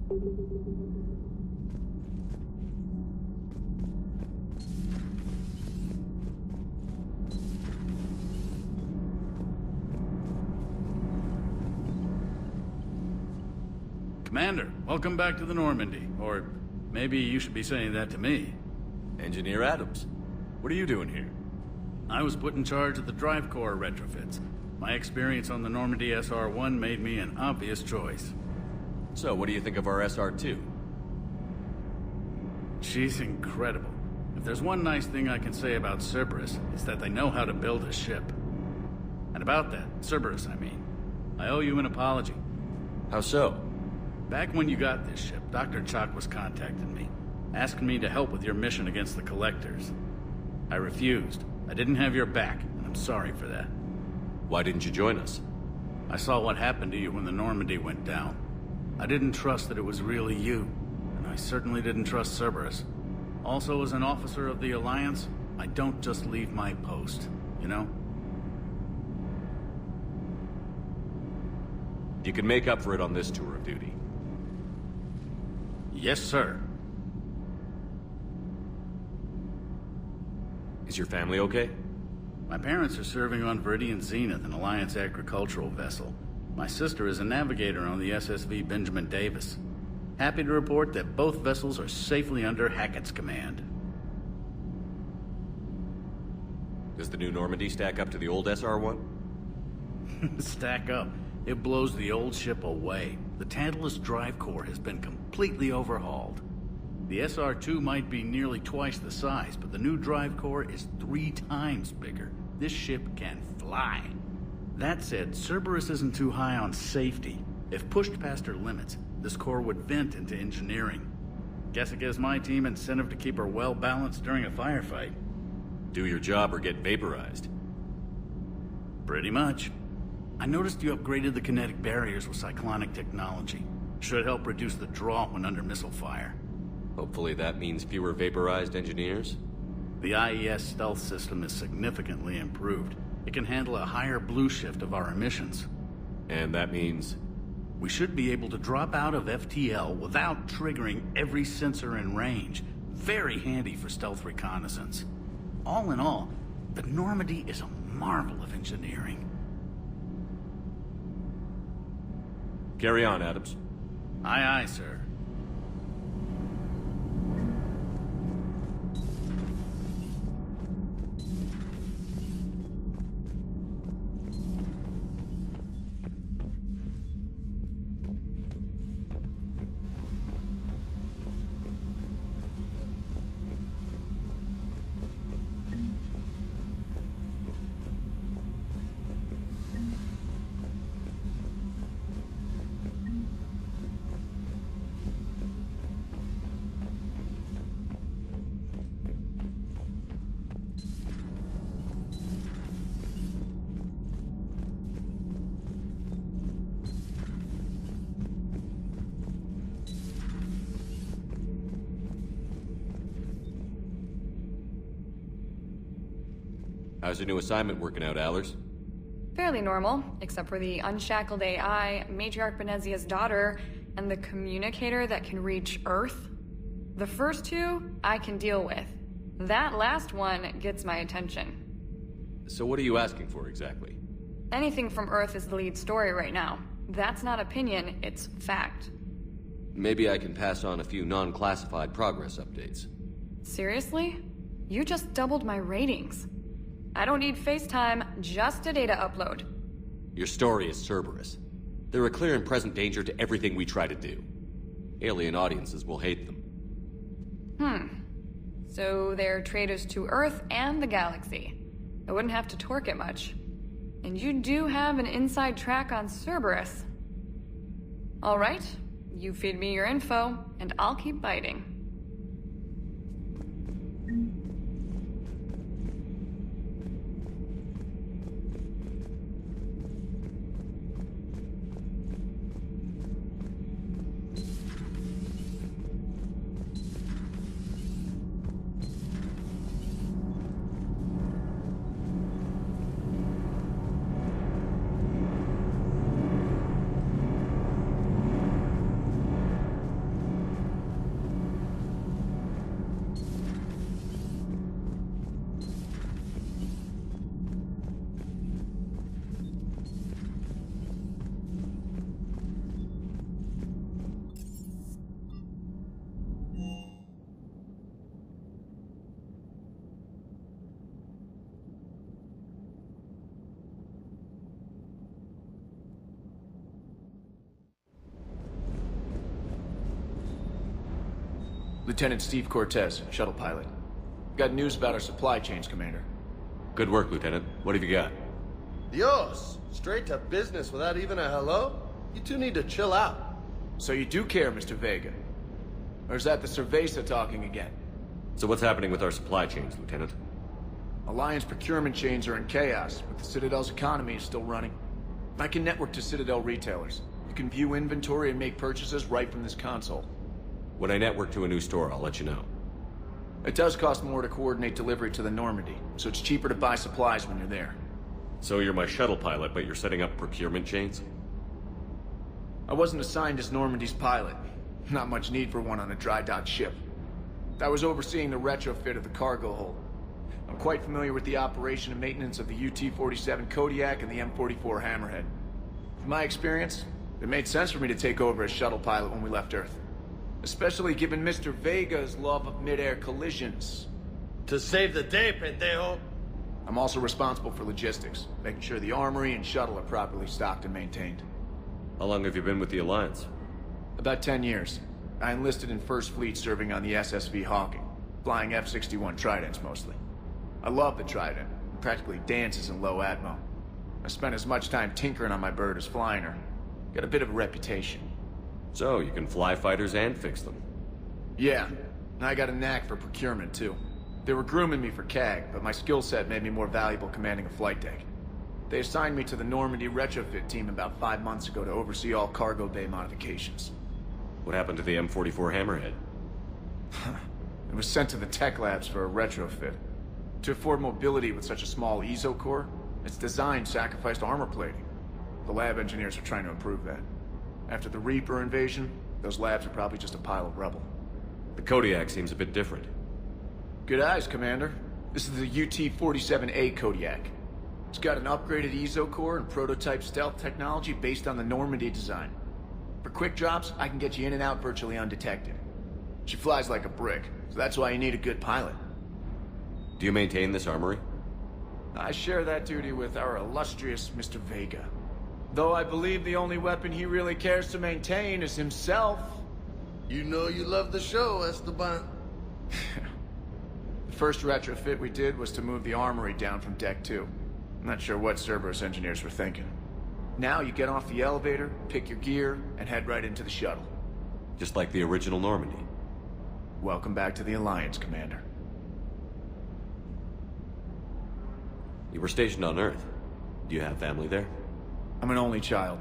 Commander, welcome back to the Normandy. Or maybe you should be saying that to me. Engineer Adams, what are you doing here? I was put in charge of the drive core retrofits. My experience on the Normandy SR-1 made me an obvious choice. So, what do you think of our SR-2? She's incredible. If there's one nice thing I can say about Cerberus, it's that they know how to build a ship. And about that, Cerberus, I mean, I owe you an apology. How so? Back when you got this ship, Dr. Chalk was contacting me, asking me to help with your mission against the Collectors. I refused. I didn't have your back, and I'm sorry for that. Why didn't you join us? I saw what happened to you when the Normandy went down. I didn't trust that it was really you, and I certainly didn't trust Cerberus. Also, as an officer of the Alliance, I don't just leave my post, you know? You can make up for it on this tour of duty. Yes, sir. Is your family okay? My parents are serving on Viridian Zenith, an Alliance agricultural vessel. My sister is a navigator on the SSV Benjamin Davis. Happy to report that both vessels are safely under Hackett's command. Does the new Normandy stack up to the old SR-1? Stack up. It blows the old ship away. The Tantalus drive core has been completely overhauled. The SR-2 might be nearly twice the size, but the new drive core is 3 times bigger. This ship can fly. That said, Cerberus isn't too high on safety. If pushed past her limits, this core would vent into engineering. Guess it gives my team incentive to keep her well balanced during a firefight. Do your job or get vaporized. Pretty much. I noticed you upgraded the kinetic barriers with cyclonic technology. Should help reduce the draw when under missile fire. Hopefully that means fewer vaporized engineers? The IES stealth system is significantly improved. It can handle a higher blue shift of our emissions. And that means? We should be able to drop out of FTL without triggering every sensor in range. Very handy for stealth reconnaissance. All in all, the Normandy is a marvel of engineering. Carry on, Adams. Aye, aye, sir. How's your new assignment working out, Allers? Fairly normal, except for the unshackled AI, Matriarch Benezia's daughter, and the communicator that can reach Earth. The first two, I can deal with. That last one gets my attention. So what are you asking for exactly? Anything from Earth is the lead story right now. That's not opinion, it's fact. Maybe I can pass on a few non-classified progress updates. Seriously? You just doubled my ratings. I don't need FaceTime, just a data upload. Your story is Cerberus. They're a clear and present danger to everything we try to do. Alien audiences will hate them. So they're traitors to Earth and the galaxy. I wouldn't have to torque it much. And you do have an inside track on Cerberus. All right, you feed me your info, and I'll keep biting. Lieutenant Steve Cortez, shuttle pilot. Got news about our supply chains, Commander. Good work, Lieutenant. What have you got? Dios, straight to business without even a hello? You two need to chill out. So you do care, Mr. Vega? Or is that the Cerveza talking again? So what's happening with our supply chains, Lieutenant? Alliance procurement chains are in chaos, but the Citadel's economy is still running. I can network to Citadel retailers. You can view inventory and make purchases right from this console. When I network to a new store, I'll let you know. It does cost more to coordinate delivery to the Normandy, so it's cheaper to buy supplies when you're there. So you're my shuttle pilot, but you're setting up procurement chains? I wasn't assigned as Normandy's pilot. Not much need for one on a dry dock ship. I was overseeing the retrofit of the cargo hold. I'm quite familiar with the operation and maintenance of the UT-47 Kodiak and the M44 Hammerhead. From my experience, it made sense for me to take over as shuttle pilot when we left Earth. Especially given Mr. Vega's love of mid-air collisions. To save the day, pendejo. I'm also responsible for logistics, making sure the armory and shuttle are properly stocked and maintained. How long have you been with the Alliance? About 10 years. I enlisted in First Fleet serving on the SSV Hawking, flying F-61 Tridents mostly. I love the Trident. It practically dances in low atmo. I spent as much time tinkering on my bird as flying her. Got a bit of a reputation. So, you can fly fighters and fix them. Yeah, and I got a knack for procurement too. They were grooming me for CAG, but my skill set made me more valuable commanding a flight deck. They assigned me to the Normandy retrofit team about 5 months ago to oversee all cargo bay modifications. What happened to the M44 Hammerhead? It was sent to the tech labs for a retrofit. To afford mobility with such a small ESO core, its design sacrificed armor plating. The lab engineers are trying to improve that. After the Reaper invasion, those labs are probably just a pile of rubble. The Kodiak seems a bit different. Good eyes, Commander. This is the UT-47A Kodiak. It's got an upgraded ESO core and prototype stealth technology based on the Normandy design. For quick drops, I can get you in and out virtually undetected. She flies like a brick, so that's why you need a good pilot. Do you maintain this armory? I share that duty with our illustrious Mr. Vega. Though I believe the only weapon he really cares to maintain is himself. You know you love the show, Esteban. The first retrofit we did was to move the armory down from Deck 2. I'm not sure what Cerberus engineers were thinking. Now you get off the elevator, pick your gear, and head right into the shuttle. Just like the original Normandy. Welcome back to the Alliance, Commander. You were stationed on Earth. Do you have family there? I'm an only child.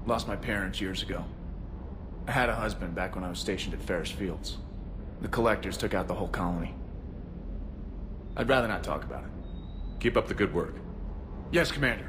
Lost my parents years ago. I had a husband back when I was stationed at Ferris Fields. The Collectors took out the whole colony. I'd rather not talk about it. Keep up the good work. Yes, Commander.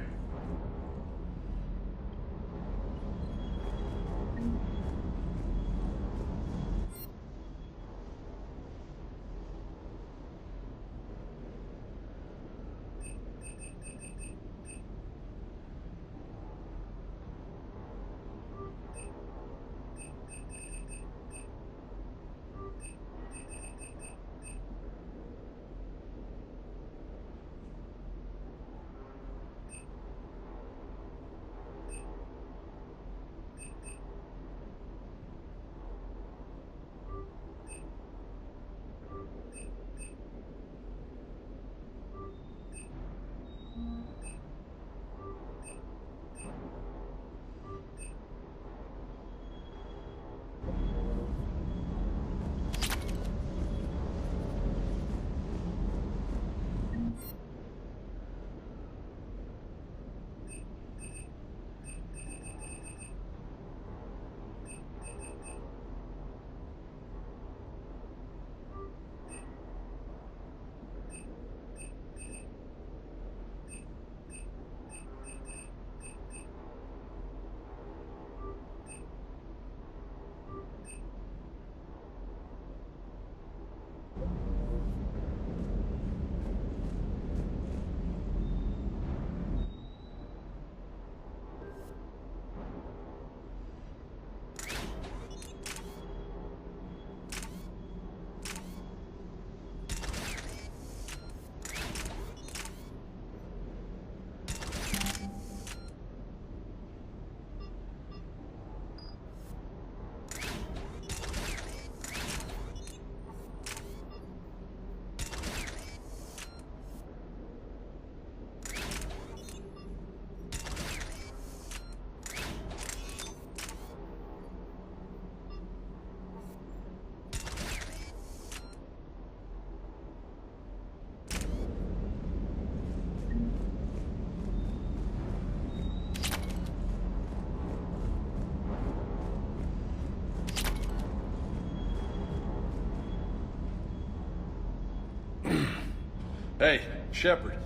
Hey, Shepard.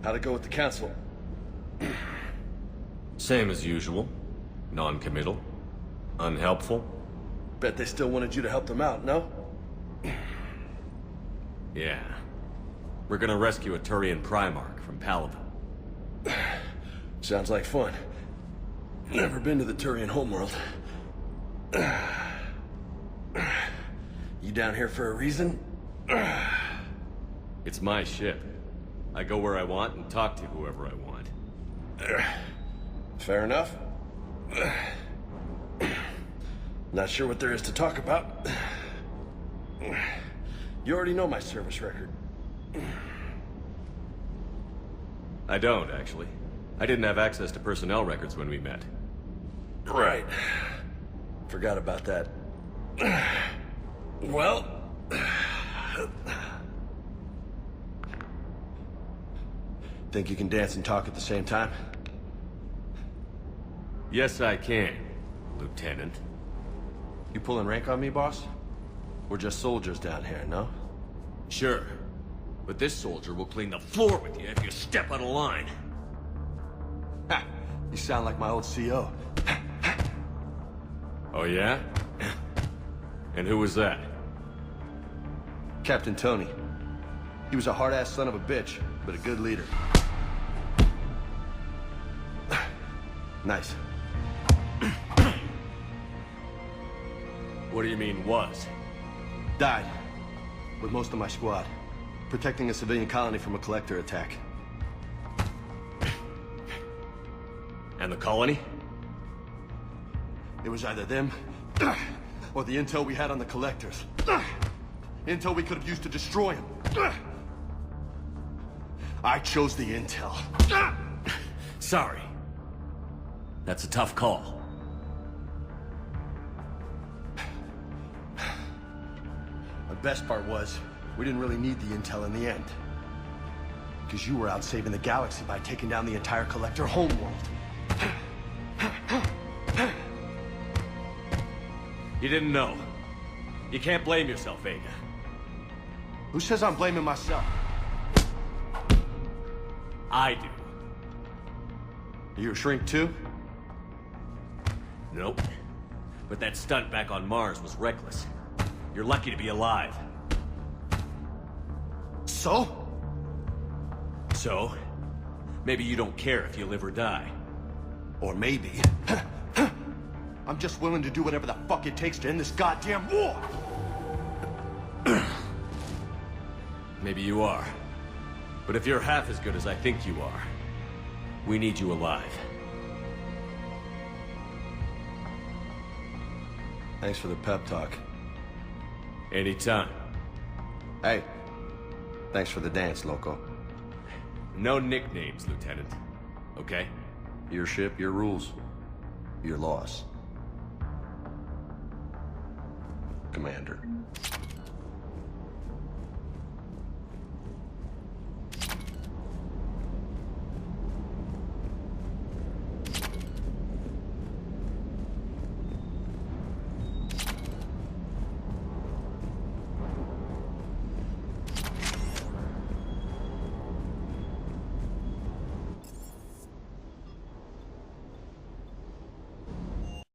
How'd it go with the council? Same as usual. Non-committal. Unhelpful. Bet they still wanted you to help them out, no? Yeah. We're gonna rescue a Turian Primarch from Palaven. Sounds like fun. Never been to the Turian homeworld. You down here for a reason? It's my ship. I go where I want and talk to whoever I want. Fair enough. Not sure what there is to talk about. You already know my service record. I don't, actually. I didn't have access to personnel records when we met. Right. Forgot about that. Well... Think you can dance and talk at the same time? Yes, I can, Lieutenant. You pulling rank on me, boss? We're just soldiers down here, no? Sure. But this soldier will clean the floor with you if you step out of line. Ha! You sound like my old CO. Oh, yeah? And who was that? Captain Tony. He was a hard-ass son of a bitch, but a good leader. Nice. What do you mean, was? Died. With most of my squad. Protecting a civilian colony from a collector attack. And the colony? It was either them, or the intel we had on the collectors. Intel we could have used to destroy him. I chose the intel. Sorry. That's a tough call. The best part was, we didn't really need the intel in the end. Because you were out saving the galaxy by taking down the entire collector homeworld. You didn't know. You can't blame yourself, Vega. Who says I'm blaming myself? I do. You a shrink too? Nope. But that stunt back on Mars was reckless. You're lucky to be alive. So? So, maybe you don't care if you live or die. Or maybe... I'm just willing to do whatever the fuck it takes to end this goddamn war! Maybe you are. But if you're half as good as I think you are, we need you alive. Thanks for the pep talk. Anytime. Hey, thanks for the dance, Loco. No nicknames, Lieutenant. Okay? Your ship, your rules. Your loss. Commander.